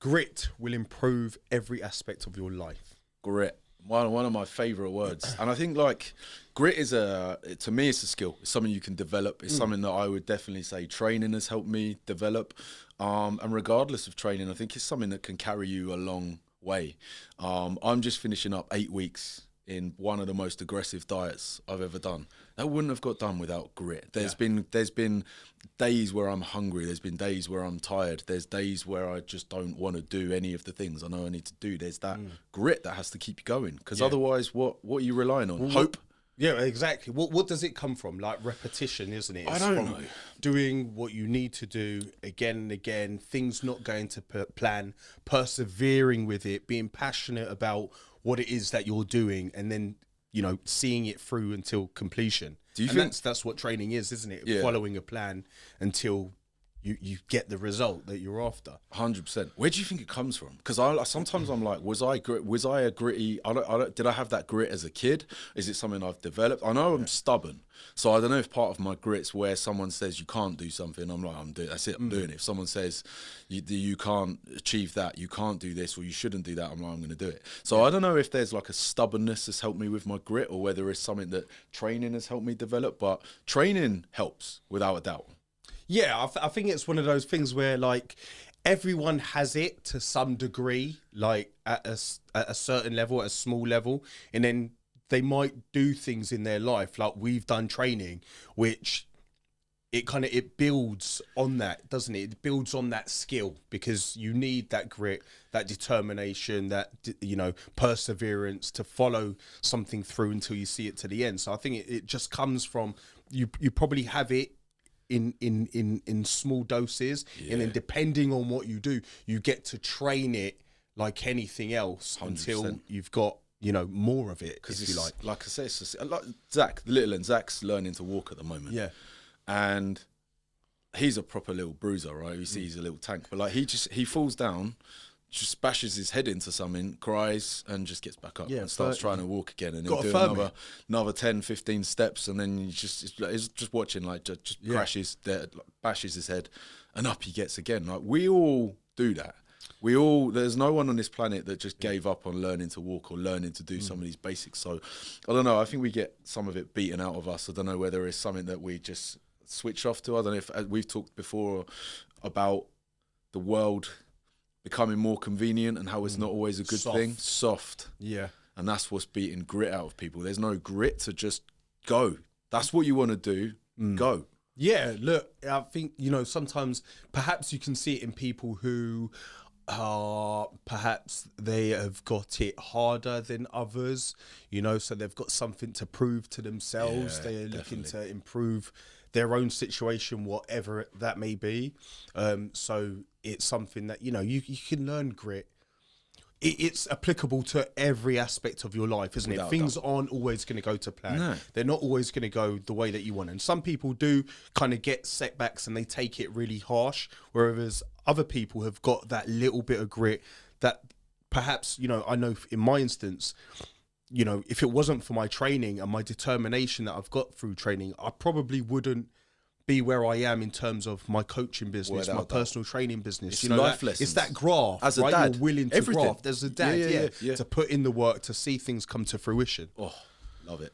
Grit will improve every aspect of your life. Grit. One of my favourite words. And I think like grit is to me it's a skill. It's something you can develop. It's something that I would definitely say training has helped me develop. And regardless of training, I think it's something that can carry you a long way. I'm just finishing up 8 weeks in one of the most aggressive diets I've ever done. That wouldn't have got done without grit. There's been days where I'm hungry. There's been days where I'm tired. There's days where I just don't want to do any of the things I know I need to do. There's that grit that has to keep you going, because otherwise, what are you relying on? Hope. Yeah, exactly. What does it come from? Like repetition, isn't it? It's I don't know. Doing what you need to do again and again, things not going to plan, persevering with it, being passionate about what it is that you're doing, and then, you know, seeing it through until completion. Do you think that's what training is, isn't it? Yeah. Following a plan until you get the result that you're after. 100%. Where do you think it comes from? Because sometimes I'm like, was I a gritty? Did I have that grit as a kid? Is it something I've developed? I know I'm stubborn, so I don't know if part of my grit's where someone says you can't do something, I'm like, I'm doing. That's it. I'm doing it. If someone says you can't achieve that, you can't do this, or you shouldn't do that, I'm like, I'm going to do it. So I don't know if there's like a stubbornness that's helped me with my grit, or whether it's something that training has helped me develop. But training helps without a doubt. Yeah, I think it's one of those things where like everyone has it to some degree, like at a certain level, at a small level, and then they might do things in their life like we've done training, which it builds on that, doesn't it? It builds on that skill, because you need that grit, that determination, that, you know, perseverance to follow something through until you see it to the end. So I think it just comes from you probably have it in small doses, and then depending on what you do, you get to train it like anything else 100%. Until you've got, you know, more of it, if you like I say, it's just, like Zach, the little, and Zach's learning to walk at the moment. Yeah, and he's a proper little bruiser, right? You see, he's a little tank, but like he falls down, just bashes his head into something, cries, and just gets back up and starts trying to walk again, and he'll do another 10, 15 steps, and then he's just watching, like just crashes, bashes his head, and up he gets again. Like we all do that. There's no one on this planet that just gave up on learning to walk or learning to do some of these basics. So I don't know. I think we get some of it beaten out of us. I don't know whether it's something that we just switch off to. I don't know if we've talked before about the world becoming more convenient and how it's not always a good thing. Soft. Yeah. And that's what's beating grit out of people. There's no grit to just go. That's what you want to do. Go. Yeah, look, I think, you know, sometimes perhaps you can see it in people who perhaps they have got it harder than others, you know, so they've got something to prove to themselves. They're looking to improve their own situation, whatever that may be. So it's something that, you know, you can learn grit. It's applicable to every aspect of your life, isn't it? Things aren't always going to go to plan. No. They're not always going to go the way that you want. And some people do kind of get setbacks and they take it really harsh, whereas other people have got that little bit of grit that perhaps, you know, I know in my instance, you know, if it wasn't for my training and my determination that I've got through training, I probably wouldn't be where I am in terms of my coaching business, my personal training business. It's, you know, life lessons. It's that graft, as a dad, you're willing to graft. There's a dad, yeah, to put in the work to see things come to fruition. Oh, love it.